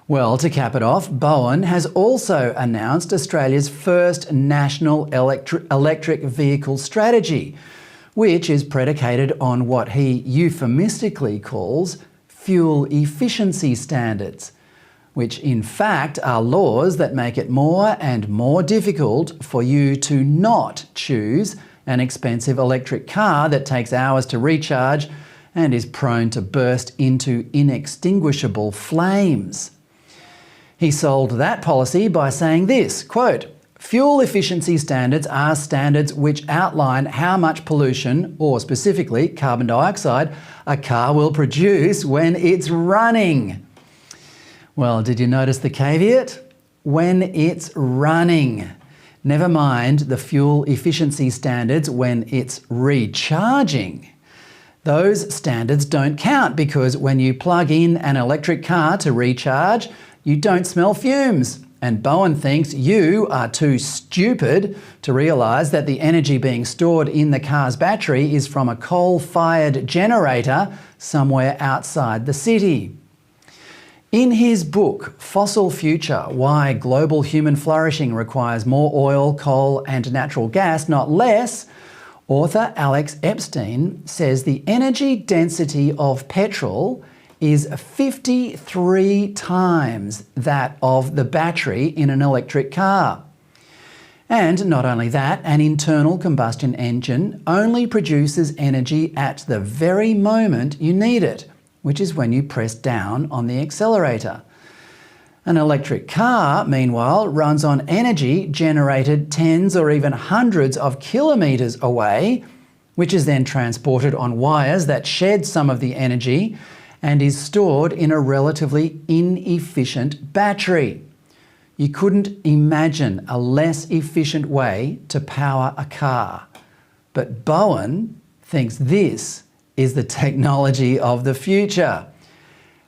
Well, to cap it off, Bowen has also announced Australia's first national electric vehicle strategy, which is predicated on what he euphemistically calls fuel efficiency standards, which in fact are laws that make it more and more difficult for you to not choose an expensive electric car that takes hours to recharge and is prone to burst into inextinguishable flames. He sold that policy by saying this, quote, "Fuel efficiency standards are standards which outline how much pollution, or specifically carbon dioxide, a car will produce when it's running." Well, did you notice the caveat? When it's running. Never mind the fuel efficiency standards when it's recharging. Those standards don't count because when you plug in an electric car to recharge, you don't smell fumes. And Bowen thinks you are too stupid to realise that the energy being stored in the car's battery is from a coal-fired generator somewhere outside the city. In his book, Fossil Future: Why Global Human Flourishing Requires More Oil, Coal and Natural Gas, Not Less, author Alex Epstein says the energy density of petrol is 53 times that of the battery in an electric car. And not only that, an internal combustion engine only produces energy at the very moment you need it, which is when you press down on the accelerator. An electric car, meanwhile, runs on energy generated tens or even hundreds of kilometres away, which is then transported on wires that shed some of the energy and is stored in a relatively inefficient battery. You couldn't imagine a less efficient way to power a car. But Bowen thinks this is the technology of the future.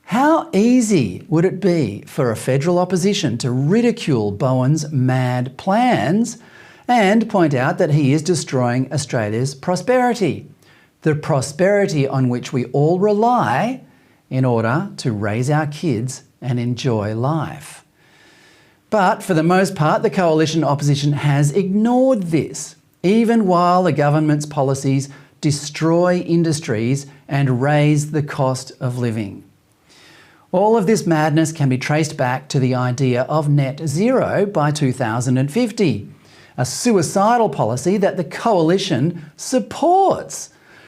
How easy would it be for a federal opposition to ridicule Bowen's mad plans and point out that he is destroying Australia's prosperity, the prosperity on which we all rely in order to raise our kids and enjoy life? But for the most part, the coalition opposition has ignored this, even while the government's policies destroy industries and raise the cost of living. All of this madness can be traced back to the idea of net zero by 2050, a suicidal policy that the coalition supports.